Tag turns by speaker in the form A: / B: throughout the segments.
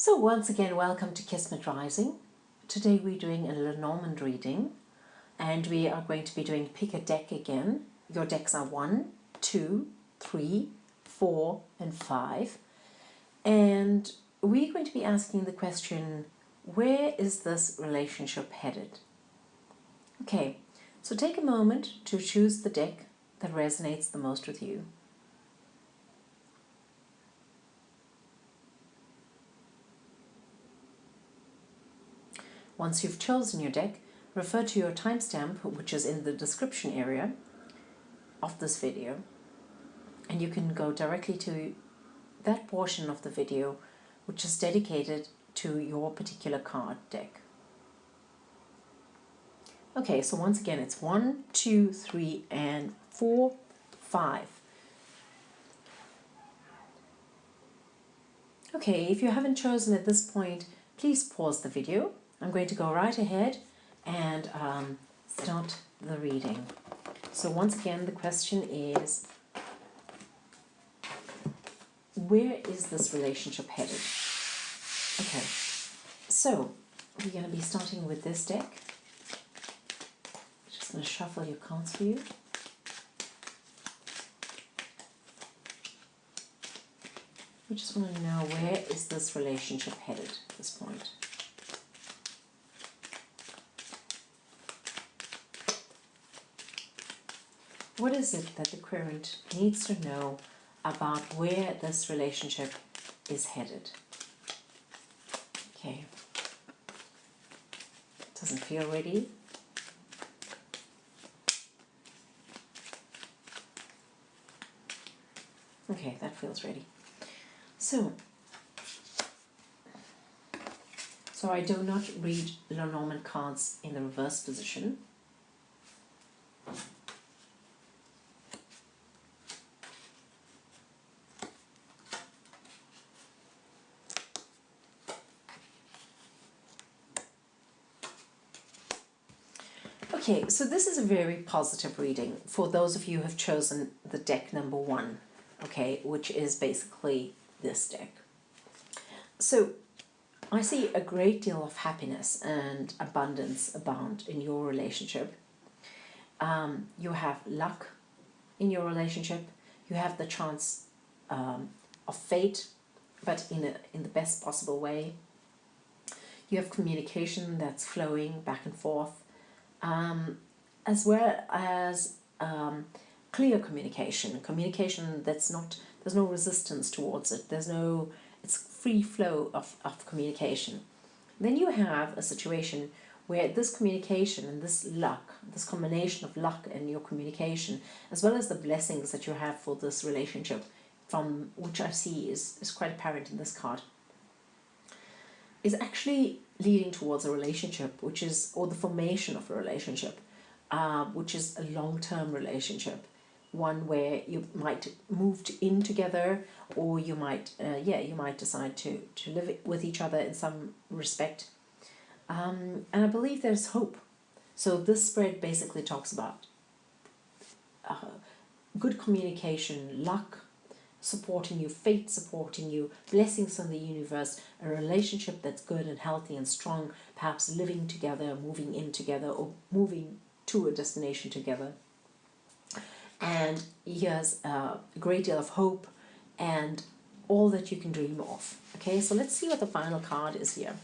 A: So once again, welcome to Kismet Rising. Today we're doing a Lenormand reading and we are going to be doing pick a deck again. Your decks are 1, 2, 3, 4 and 5. And we're going to be asking the question, where is this relationship headed? Okay, so take a moment to choose the deck that resonates the most with you. Once you've chosen your deck, refer to your timestamp, which is in the description area of this video, and you can go directly to that portion of the video which is dedicated to your particular card deck. Okay, so once again it's 1, 2, 3 and 4, 5. Okay, if you haven't chosen at this point, please pause the video. I'm going to go right ahead and start the reading. So once again, the question is, where is this relationship headed? Okay, so we're going to be starting with this deck. Just going to shuffle your cards for you. We just want to know, where is this relationship headed at this point? What is it that the querent needs to know about where this relationship is headed? Okay. Doesn't feel ready. Okay, that feels ready. So I do not read Lenormand cards in the reverse position. Okay, so this is a very positive reading for those of you who have chosen the deck number 1, okay, which is basically this deck. So I see a great deal of happiness and abundance abound in your relationship. You have luck in your relationship. You have the chance of fate, but in the best possible way. You have communication that's flowing back and forth. As well as clear communication that's not, there's no resistance towards it, it's free flow of communication. Then you have a situation where this communication and this luck, this combination of luck and your communication, as well as the blessings that you have for this relationship, from which I see is quite apparent in this card, is actually leading towards a relationship which is, or the formation of a relationship, which is a long-term relationship, one where you might move in together, or you might you might decide to live with each other in some respect, and I believe there's hope. So this spread basically talks about good communication, luck supporting you, fate supporting you, blessings from the universe, a relationship that's good and healthy and strong, perhaps living together, moving in together, or moving to a destination together. And here's a great deal of hope and all that you can dream of. Okay, so let's see what the final card is here.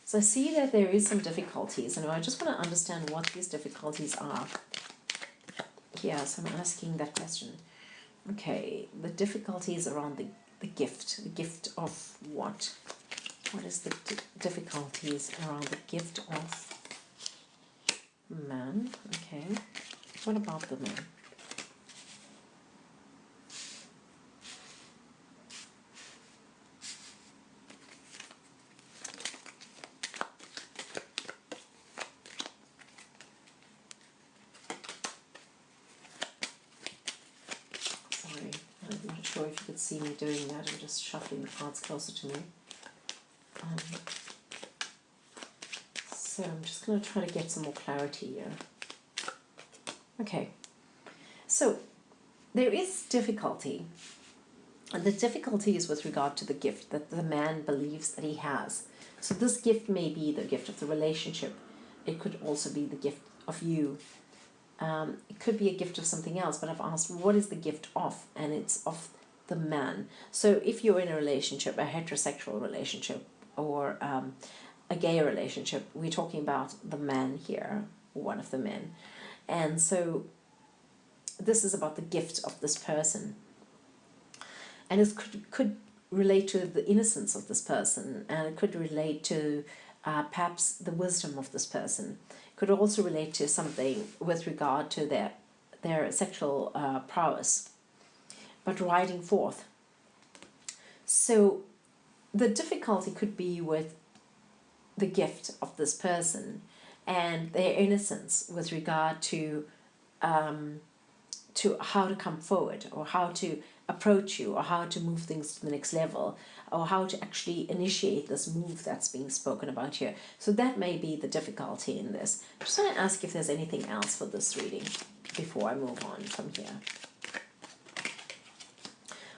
A: So I see that there is some difficulties, and I just want to understand what these difficulties are. Yeah, so I'm asking that question. Okay, the difficulties around the gift of what? What is the difficulties around the gift of man? Okay, what about the man? I'm not sure if you could see me doing that. I'm just shuffling the cards closer to me. So I'm just going to try to get some more clarity here. Okay, so there is difficulty And the difficulty is with regard to the gift that the man believes that he has. So this gift may be the gift of the relationship. It could also be the gift of you. It could be a gift of something else, but I've asked, what is the gift of? And it's of the man. So if you're in a relationship, a heterosexual relationship, or a gay relationship, we're talking about the man here, one of the men. And so this is about the gift of this person. And it could relate to the innocence of this person, and it could relate to perhaps the wisdom of this person. It could also relate to something with regard to their sexual prowess, but riding forth. So the difficulty could be with the gift of this person and their innocence with regard to how to come forward, or how to approach you, or how to move things to the next level, or how to actually initiate this move that's being spoken about here. So that may be the difficulty in this. I just want to ask if there's anything else for this reading before I move on from here.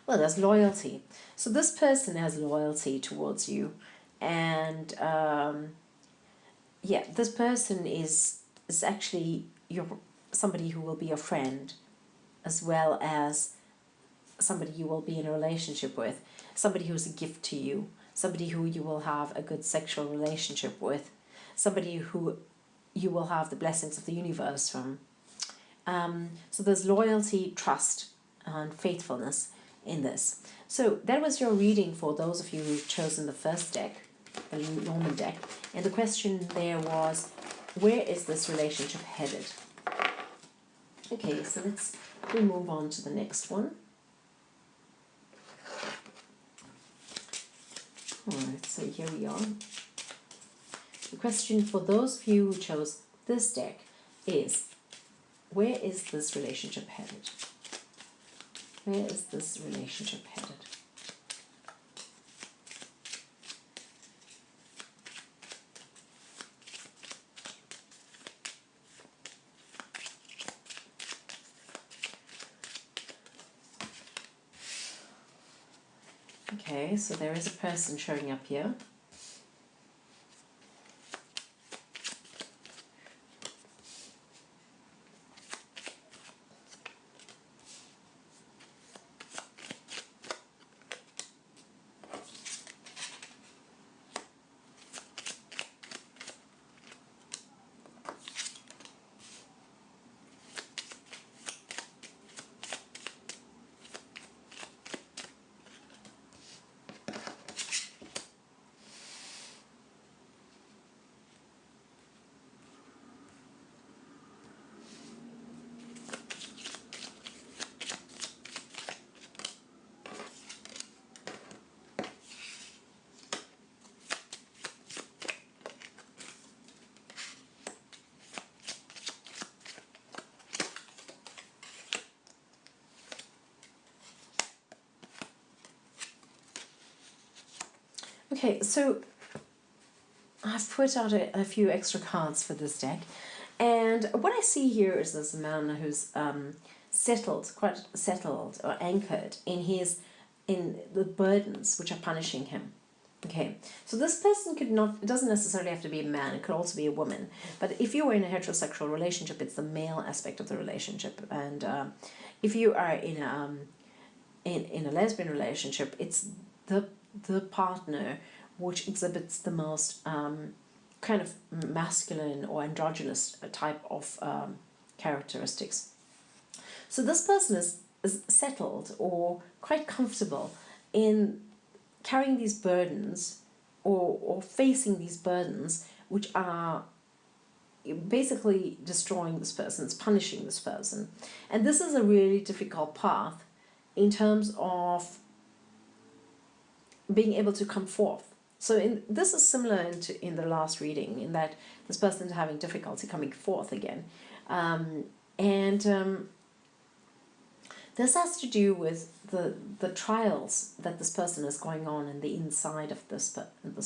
A: Well, there's loyalty. So this person has loyalty towards you, and yeah, this person is actually somebody who will be your friend, as well as somebody you will be in a relationship with, somebody who's a gift to you, somebody who you will have a good sexual relationship with, somebody who you will have the blessings of the universe from. So there's loyalty, trust, and faithfulness in this. So that was your reading for those of you who've chosen the first deck, the Lenormand deck. And the question there was, where is this relationship headed? Okay, so we move on to the next one. Alright, so here we are. The question for those of you who chose this deck is, where is this relationship headed? Where is this relationship headed? Okay, so there is a person showing up here. Okay, so I've put out a few extra cards for this deck, and what I see here is this man who's quite settled or anchored in the burdens which are punishing him. Okay, so this person it doesn't necessarily have to be a man, it could also be a woman, but if you were in a heterosexual relationship, it's the male aspect of the relationship, and if you are in a lesbian relationship, it's the partner which exhibits the most kind of masculine or androgynous type of characteristics. So this person is settled or quite comfortable in carrying these burdens or facing these burdens which are basically destroying this person, it's punishing this person. And this is a really difficult path in terms of being able to come forth. So this is similar in the last reading, in that this person is having difficulty coming forth again. This has to do with the trials that this person is going on in the inside of this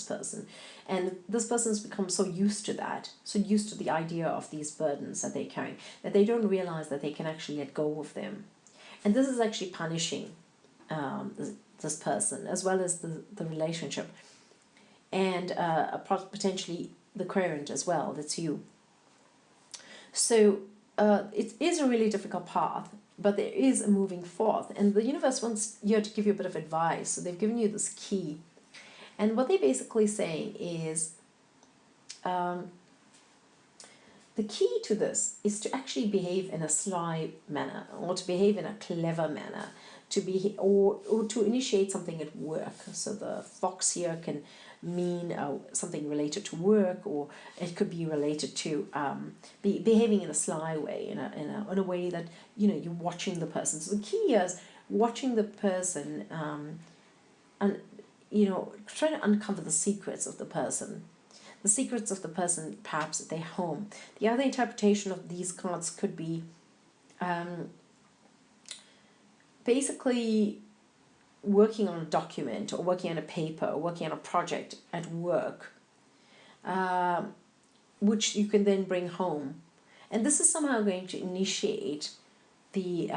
A: person. And this person has become so used to that, so used to the idea of these burdens that they're carrying, that they don't realize that they can actually let go of them. And this is actually punishing this person, as well as the relationship, and potentially the querent as well, that's you. So it is a really difficult path, but there is a moving forth, and the universe wants you to give you a bit of advice. So they've given you this key, and what they're basically saying is the key to this is to actually behave in a sly manner, or to behave in a clever manner, to be or to initiate something at work. So the fox here can mean something related to work, or it could be related to behaving in a sly way, in a way that you're watching the person. So the key is watching the person, and trying to uncover the secrets of the person. The secrets of the person, perhaps at their home. The other interpretation of these cards could be basically working on a document, or working on a paper, or working on a project at work, which you can then bring home. And this is somehow going to initiate the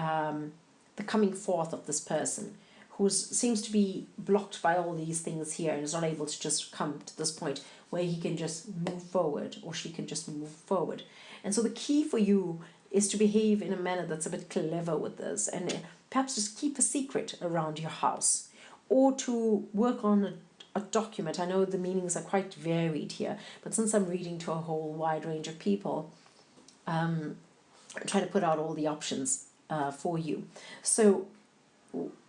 A: coming forth of this person, who seems to be blocked by all these things here and is not able to just come to this point where he can just move forward, or she can just move forward. And so the key for you is to behave in a manner that's a bit clever with this, and perhaps just keep a secret around your house, or to work on a document. I know the meanings are quite varied here, but since I'm reading to a whole wide range of people, I'm trying to put out all the options for you. So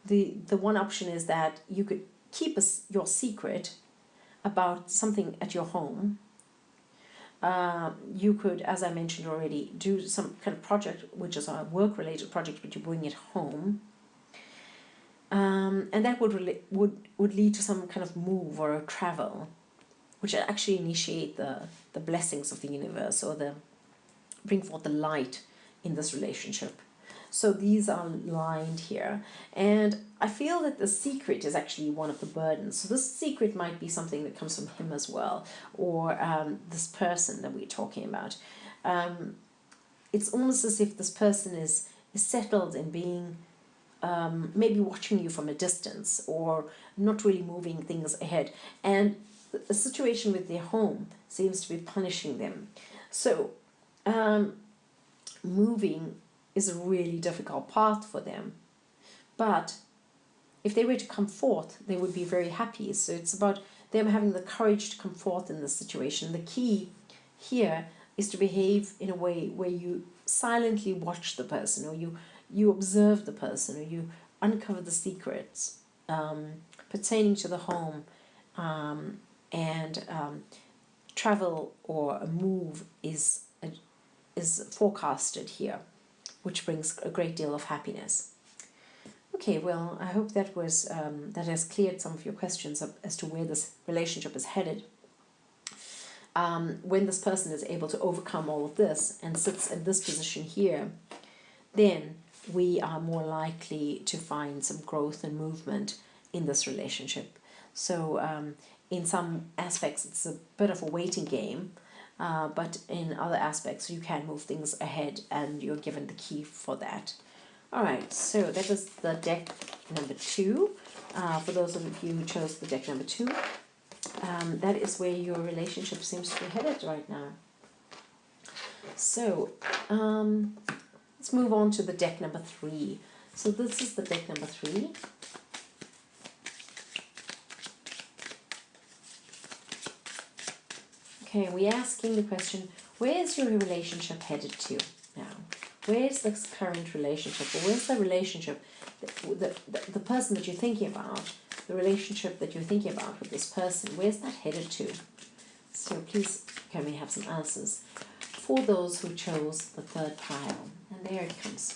A: the one option is that you could keep your secret about something at your home. You could, as I mentioned already, do some kind of project, which is a work-related project, but you bring it home, and that would lead to some kind of move or a travel, which actually initiate the blessings of the universe, or bring forth the light in this relationship. So these are lined here, and I feel that the secret is actually one of the burdens. So this secret might be something that comes from him as well, or this person that we're talking about. It's almost as if this person is settled in being maybe watching you from a distance, or not really moving things ahead. And the situation with their home seems to be punishing them. So moving is a really difficult path for them. But if they were to come forth, they would be very happy. So it's about them having the courage to come forth in this situation. The key here is to behave in a way where you silently watch the person, or you observe the person, or you uncover the secrets pertaining to the home, and travel or a move is forecasted here, which brings a great deal of happiness. Okay, well, I hope that was that has cleared some of your questions as to where this relationship is headed. When this person is able to overcome all of this and sits in this position here, then we are more likely to find some growth and movement in this relationship. So in some aspects it's a bit of a waiting game, but in other aspects you can move things ahead, and you're given the key for that. Alright, so that was the deck number 2. For those of you who chose the deck number 2, that is where your relationship seems to be headed right now. So let's move on to the deck number 3. So this is the deck number 3. Okay, we're asking the question, where is your relationship headed to now? Where's this current relationship, or where's the relationship, the person that you're thinking about, the relationship that you're thinking about with this person, where's that headed to? So please, can we have some answers for those who chose the third pile? And there it comes.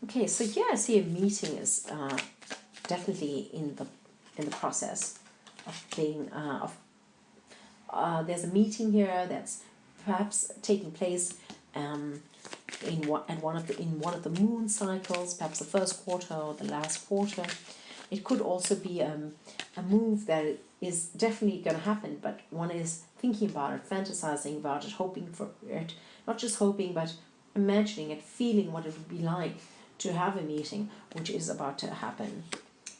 A: Okay, so here I see a meeting is definitely in the process of being there's a meeting here that's perhaps taking place in one of the moon cycles, perhaps the first quarter or the last quarter. It could also be a move that is definitely going to happen, but one is thinking about it, fantasizing about it, hoping for it, not just hoping, but imagining it, feeling what it would be like to have a meeting, which is about to happen.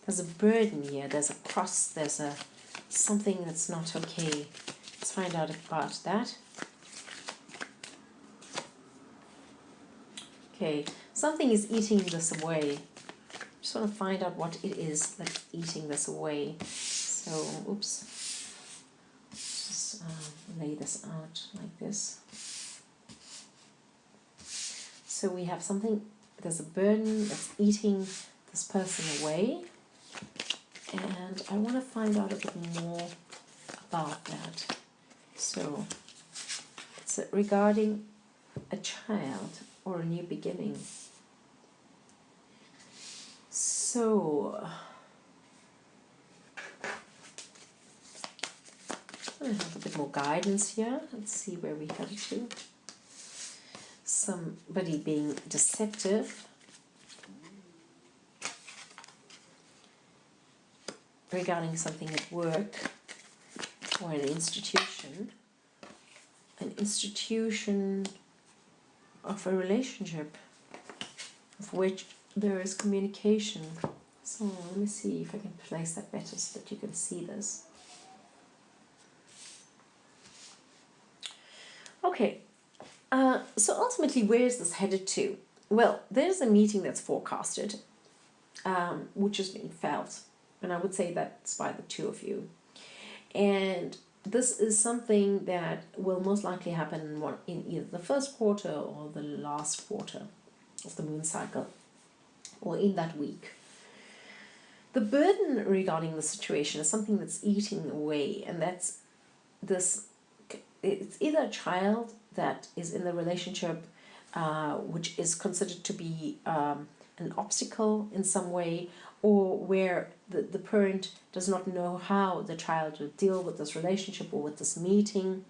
A: There's a burden here, there's a cross, there's a something that's not okay. Let's find out about that. Okay, something is eating this away. Just want to find out what it is that's eating this away. So, oops. Just lay this out like this. So we have something, there's a burden that's eating this person away. And I want to find out a bit more about that. So, it's regarding a child or a new beginning. So, I'm going to have a bit more guidance here. Let's see where we headed to. Somebody being deceptive regarding something at work or an institution of a relationship of which there is communication. So let me see if I can place that better so that you can see this. Okay, so ultimately where is this headed to? Well, there's a meeting that's forecasted, which is being felt, and I would say that's by the two of you. And this is something that will most likely happen in either the first quarter or the last quarter of the moon cycle, or in that week. The burden regarding the situation is something that's eating away, and that's this. It's either a child that is in the relationship, which is considered to be an obstacle in some way, or where the parent does not know how the child will deal with this relationship or with this meeting.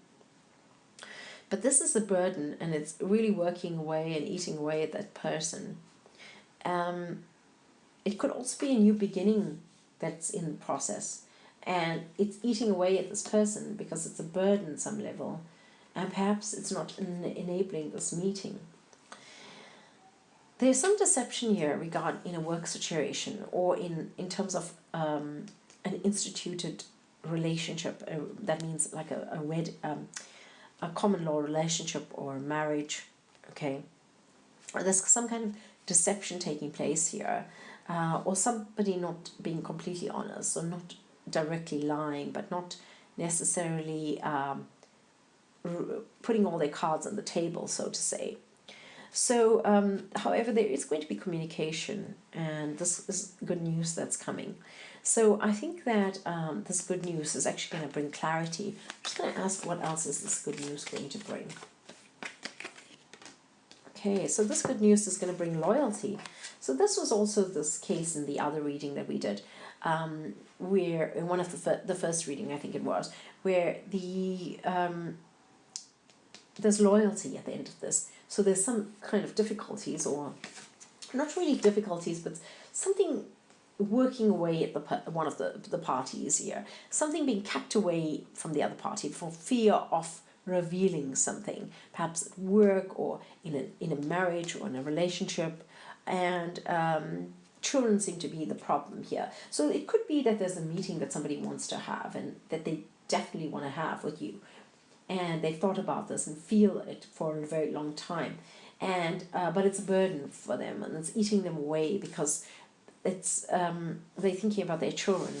A: But this is the burden, and it's really working away and eating away at that person. It could also be a new beginning that's in the process, and it's eating away at this person because it's a burden at some level, and perhaps it's not enabling this meeting. There's some deception here in a work situation, or in terms of an instituted relationship. That means like a common law relationship or marriage. Okay, there's some kind of deception taking place here, or somebody not being completely honest, or not directly lying, but not necessarily putting all their cards on the table, so to say. So, however, there is going to be communication, and this is good news that's coming. So I think that this good news is actually going to bring clarity. I'm just going to ask, what else is this good news going to bring? Okay, so this good news is going to bring loyalty. So this was also this case in the other reading that we did, where in one of the first reading, I think it was, where there's loyalty at the end of this. So there's some kind of difficulties, or not really difficulties, but something working away at one of the parties here. Something being kept away from the other party for fear of revealing something, perhaps at work or in a marriage or in a relationship. And children seem to be the problem here. So it could be that there's a meeting that somebody wants to have, and that they definitely want to have with you. And they've thought about this and feel it for a very long time, and but it's a burden for them, and it's eating them away because it's they're thinking about their children,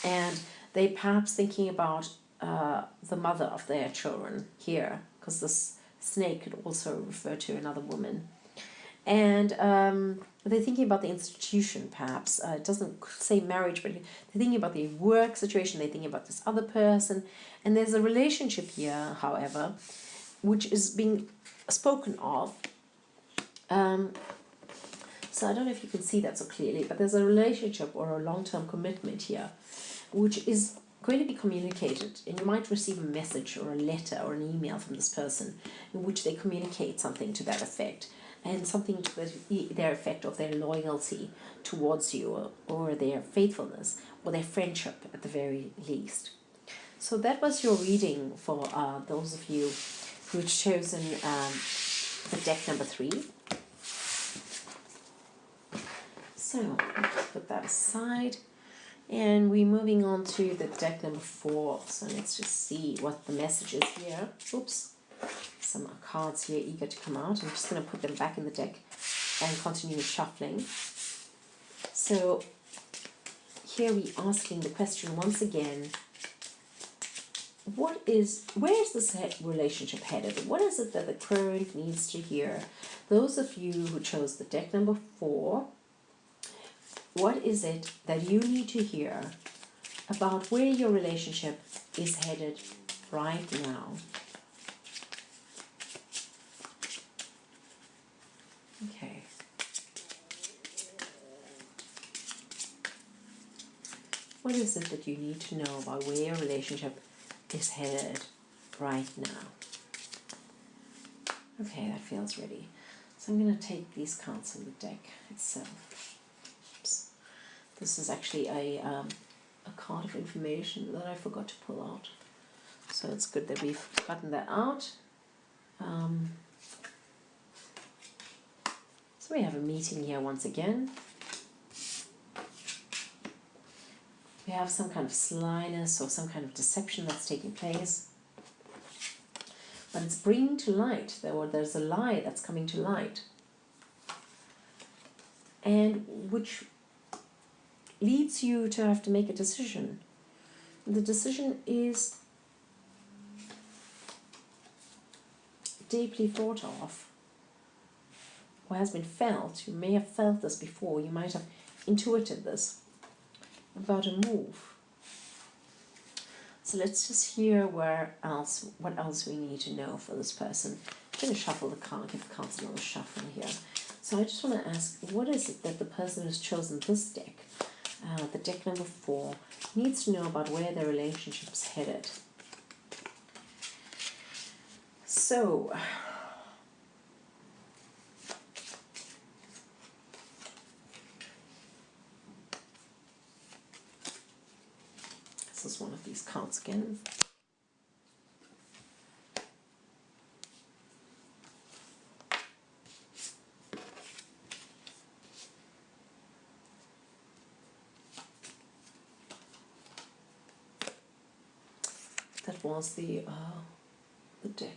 A: and they perhaps thinking about the mother of their children here, because this snake could also refer to another woman, and they're thinking about the institution, perhaps. It doesn't say marriage, but they're thinking about the work situation, they're thinking about this other person. And there's a relationship here, however, which is being spoken of. So I don't know if you can see that so clearly, but there's a relationship or a long-term commitment here, which is going to be communicated. And you might receive a message or a letter or an email from this person in which they communicate something to that effect, and something to their effect of their loyalty towards you, or their faithfulness, or their friendship at the very least. So that was your reading for those of you who've chosen the deck number 3. So let's put that aside. And we're moving on to the deck number 4. So let's just see what the message is here. Oops. Some cards here eager to come out. I'm just going to put them back in the deck and continue shuffling. So here we're asking the question once again, where is this relationship headed? What is it that the current needs to hear? Those of you who chose the deck number 4, what is it that you need to hear about where your relationship is headed right now? Okay. What is it that you need to know about where your relationship is headed right now? Okay, that feels ready. So I'm going to take these cards from the deck itself. Oops. This is actually a card of information that I forgot to pull out. So it's good that we've gotten that out. So we have a meeting here once again. We have some kind of slyness or some kind of deception that's taking place. But it's bringing to light, there's a lie that's coming to light. And which leads you to have to make a decision. The decision is deeply thought of, or has been felt. You may have felt this before, you might have intuited this about a move. So let's just hear what else we need to know for this person. I'm going to shuffle the card, give the cards a little shuffle here. So I just want to ask, what is it that the person who's chosen this deck, the deck number 4, needs to know about where their relationship's headed? So, this is one of these cards again. That was the deck.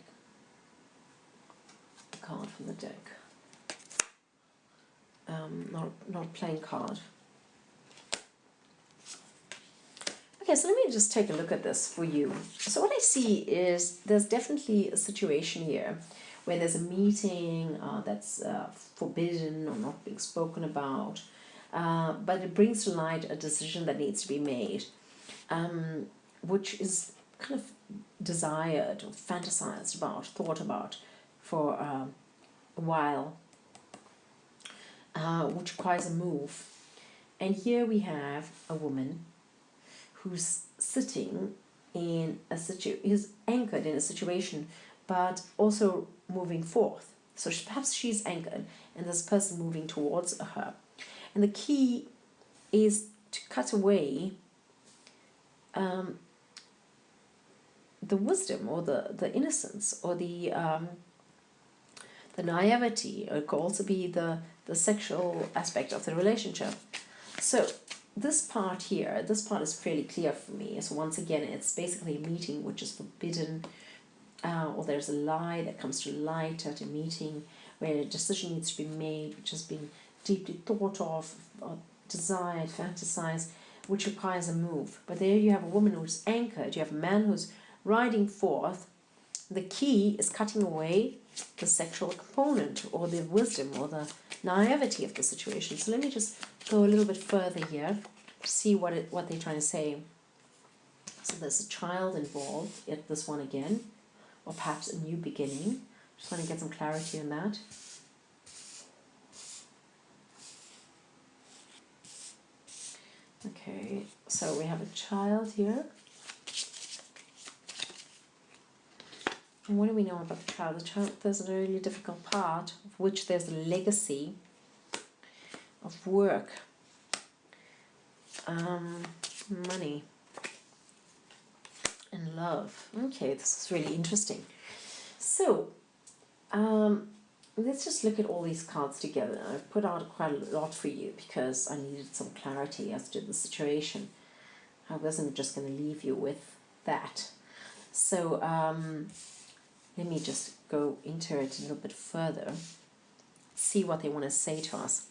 A: The card from the deck. Not a plain card. Okay, so let me just take a look at this for you. So what I see is there's definitely a situation here where there's a meeting that's forbidden or not being spoken about, but it brings to light a decision that needs to be made, which is kind of desired or fantasized about, thought about for a while, which requires a move. And here we have a woman who's sitting in a is anchored in a situation, but also moving forth. So perhaps she's anchored, and there's a person moving towards her. And the key is to cut away the wisdom or the innocence or the naivety. It could also be the sexual aspect of the relationship. So this part here, this part is fairly clear for me. So once again, it's basically a meeting which is forbidden, or there's a lie that comes to light at a meeting where a decision needs to be made, which has been deeply thought of, or desired, fantasized, which requires a move. But there you have a woman who's anchored, you have a man who's riding forth. The key is cutting away the sexual component or the wisdom or the naivety of the situation. So let me just go a little bit further here to see what they're trying to say. So there's a child involved at this one again, or perhaps a new beginning. Just want to get some clarity on that. Okay, so we have a child here. And what do we know about the child? The child, there's a really difficult part of which there's a legacy of work, money, and love. Okay, this is really interesting. So, let's just look at all these cards together. I've put out quite a lot for you because I needed some clarity as to the situation. I wasn't just going to leave you with that. So, let me just go into it a little bit further, see what they want to say to us.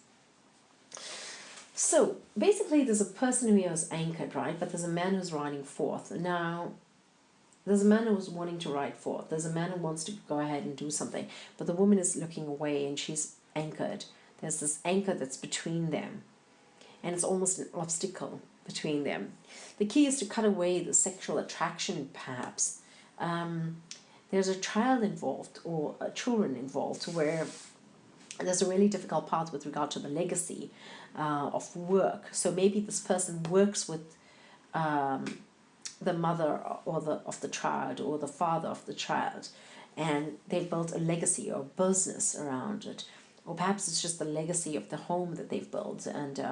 A: So basically there's a person who is anchored, right? But there's a man who's riding forth. Now, there's a man who's wanting to ride forth. There's a man who wants to go ahead and do something. But the woman is looking away and she's anchored. There's this anchor that's between them. And it's almost an obstacle between them. The key is to cut away the sexual attraction, perhaps. There's a child involved or children involved where there's a really difficult part with regard to the legacy of work. So maybe this person works with the mother of the child or the father of the child, and they've built a legacy or business around it. Or perhaps it's just the legacy of the home that they've built and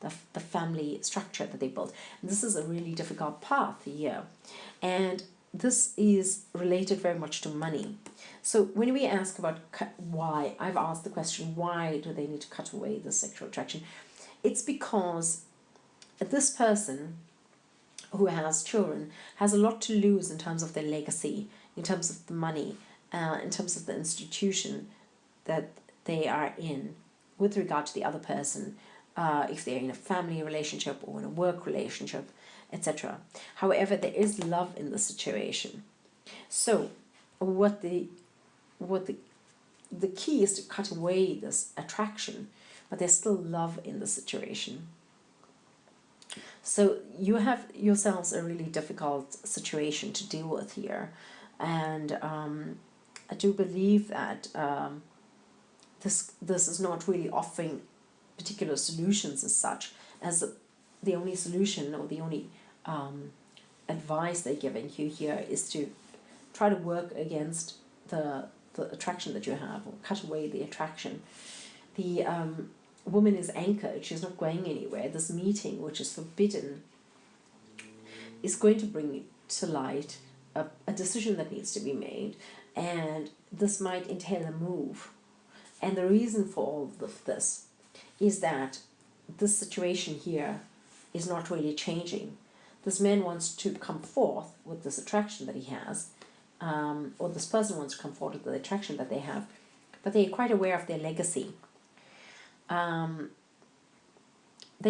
A: the family structure that they built. And this is a really difficult path here. And this is related very much to money. So when we ask about why, I've asked the question, why do they need to cut away the sexual attraction? It's because this person who has children has a lot to lose in terms of their legacy, in terms of the money, in terms of the institution that they are in with regard to the other person, if they're in a family relationship or in a work relationship, etc. However, there is love in the situation. So what the key is to cut away this attraction, but there's still love in the situation. So you have yourselves a really difficult situation to deal with here, and I do believe that this is not really offering particular solutions as such, as the only solution or the only advice they're giving you here is to try to work against the attraction that you have, or cut away the attraction. The woman is anchored, she's not going anywhere. This meeting, which is forbidden, is going to bring to light a decision that needs to be made, and this might entail a move. And the reason for all of this is that this situation here is not really changing. This man wants to come forth with this attraction that he has, or this person wants to come forward with the attraction that they have, but they're quite aware of their legacy. They're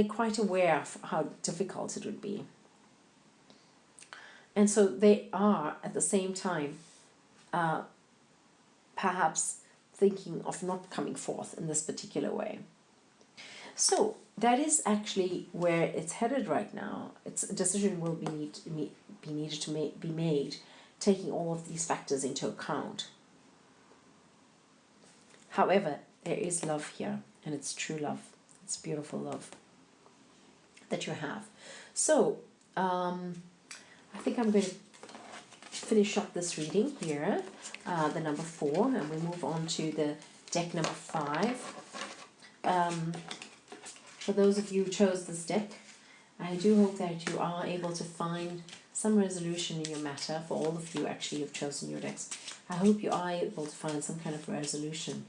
A: quite aware of how difficult it would be. And so they are, at the same time, perhaps thinking of not coming forth in this particular way. So that is actually where it's headed right now. It's a decision will be needed to be made, taking all of these factors into account. However, there is love here, and it's true love. It's beautiful love that you have. So I think I'm going to finish up this reading here, the number 4, and we move on to the deck number 5. For those of you who chose this deck, I do hope that you are able to find some resolution in your matter. For all of you actually who've chosen your decks, I hope you are able to find some kind of resolution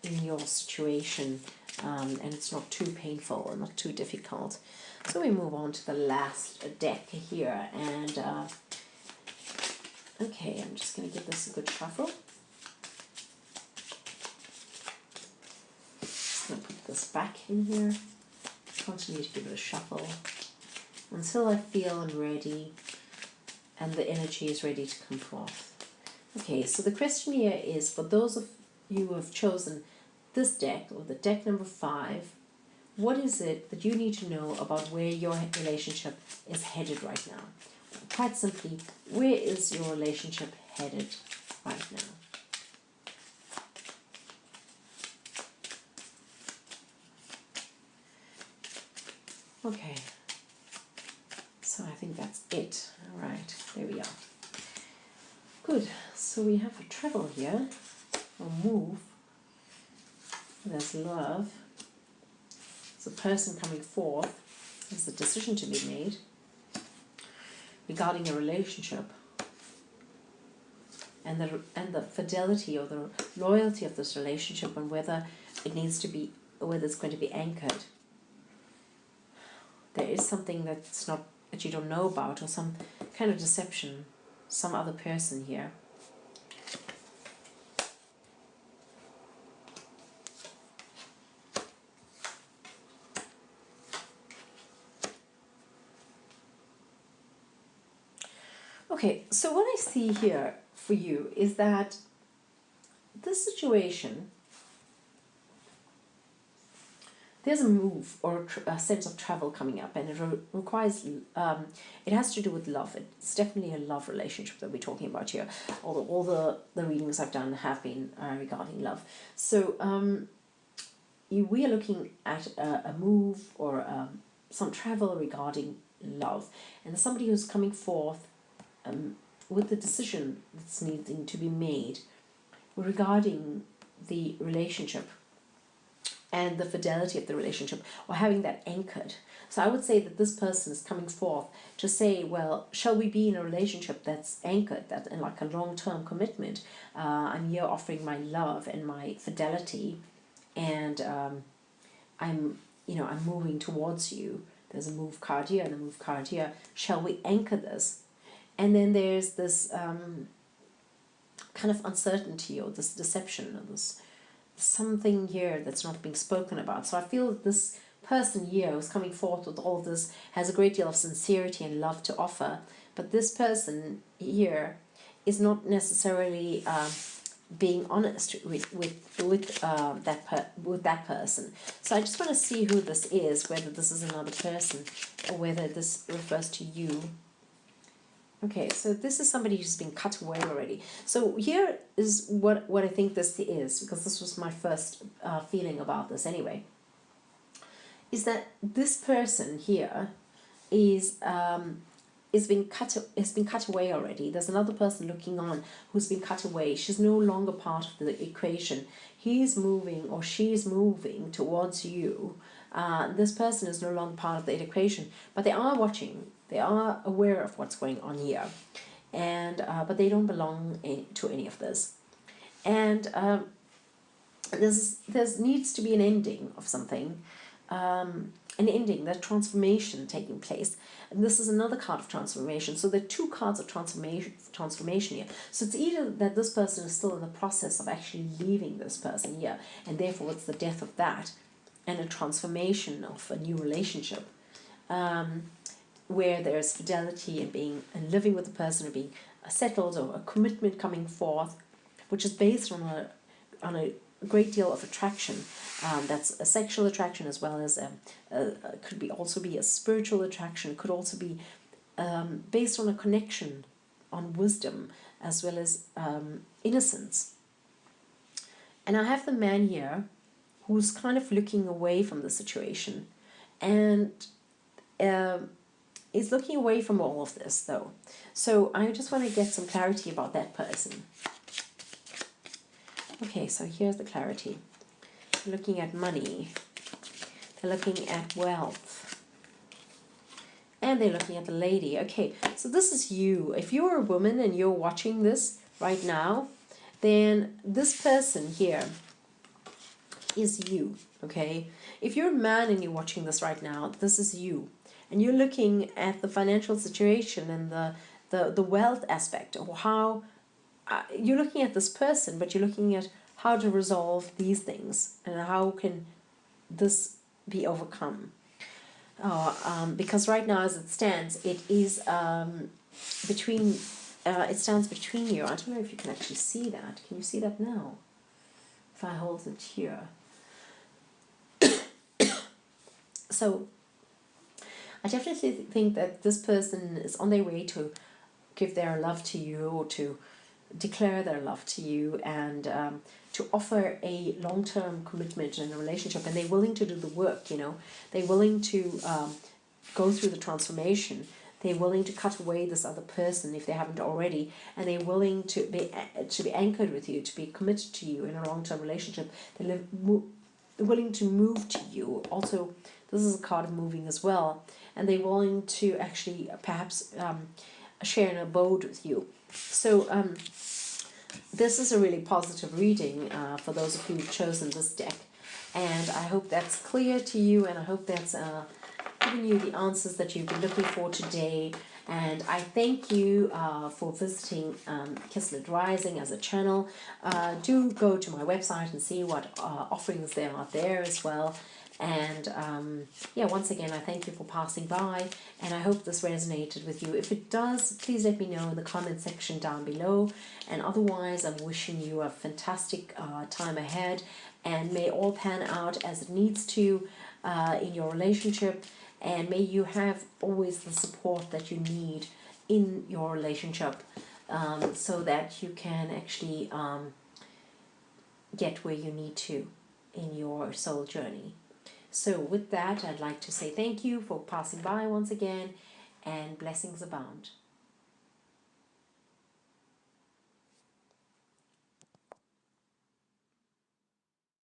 A: in your situation, and it's not too painful and not too difficult. So we move on to the last deck here, and okay, I'm just going to give this a good shuffle. Just going to put this back in here. Continue to give it a shuffle until I feel I'm ready and the energy is ready to come forth. Okay, so the question here is, for those of you who have chosen this deck, or the deck number 5, what is it that you need to know about where your relationship is headed right now? Quite simply, where is your relationship headed right now? Okay, so I think that's it. All right, there we are. Good, so we have a travel here, or move. There's love. There's a person coming forth. There's a decision to be made regarding a relationship. and the fidelity or the loyalty of this relationship, and whether it needs to be, whether it's going to be anchored. There is something that's not, that you don't know about, or some kind of deception, some other person here. Okay, so what I see here for you is that this situation, there's a move or a sense of travel coming up, and it requires, it has to do with love. It's definitely a love relationship that we're talking about here, although all the readings I've done have been regarding love. So we are looking at a move or some travel regarding love, and there's somebody who's coming forth with the decision that's needing to be made regarding the relationship and the fidelity of the relationship, or having that anchored. So I would say that this person is coming forth to say, well, shall we be in a relationship that's anchored, that in like a long-term commitment? I'm here offering my love and my fidelity, and I'm moving towards you. There's a move card here and a move card here. Shall we anchor this? And then there's this kind of uncertainty, or this deception, or this something here that's not being spoken about. So I feel that this person here who's coming forth with all of this has a great deal of sincerity and love to offer, but this person here is not necessarily being honest with that person. So I just want to see who this is, whether this is another person or whether this refers to you. Okay, so this is somebody who's been cut away already. So here is what I think this is, because this was my first feeling about this anyway, is that this person here has been cut away already. There's another person looking on who's been cut away. She's no longer part of the equation. He's moving or she's moving towards you. This person is no longer part of the equation, but they are watching. They are aware of what's going on here, and but they don't belong to any of this. And there needs to be an ending of something, an ending, that transformation taking place. And this is another card of transformation. So there are two cards of transformation here. So it's either that this person is still in the process of actually leaving this person here, and therefore it's the death of that, and a transformation of a new relationship. Where there's fidelity and living with the person, or being settled, or a commitment coming forth, which is based on a great deal of attraction. That's a sexual attraction, as well as could also be a spiritual attraction. It could also be based on a connection, on wisdom, as well as innocence. And I have the man here who's kind of looking away from the situation, and is looking away from all of this, though. So I just want to get some clarity about that person. Okay, so here's the clarity. They're looking at money. They're looking at wealth. And they're looking at the lady. Okay, so this is you. If you're a woman and you're watching this right now, then this person here is you, okay? If you're a man and you're watching this right now, this is you. And you're looking at the financial situation and the wealth aspect, or how you're looking at this person, but you're looking at how to resolve these things and how can this be overcome. Because right now, as it stands, it is between. It stands between you. I don't know if you can actually see that. Can you see that now? If I hold it here. So I definitely think that this person is on their way to give their love to you, or to declare their love to you, and to offer a long-term commitment in a relationship. And they're willing to do the work, you know. They're willing to go through the transformation. They're willing to cut away this other person if they haven't already, and they're willing to be anchored with you, to be committed to you in a long-term relationship. They're willing to move to you. Also, this is a card of moving as well, and they're willing to actually perhaps share an abode with you. So this is a really positive reading for those of you who've chosen this deck. And I hope that's clear to you, and I hope that's given you the answers that you've been looking for today. And I thank you for visiting Kismet Rising as a channel. Do go to my website and see what offerings there are there as well. And yeah, once again, I thank you for passing by, and I hope this resonated with you. If it does, please let me know in the comment section down below. And otherwise, I'm wishing you a fantastic time ahead, and may all pan out as it needs to in your relationship, and may you have always the support that you need in your relationship, so that you can actually get where you need to in your soul journey. So with that, I'd like to say thank you for passing by once again, and blessings abound.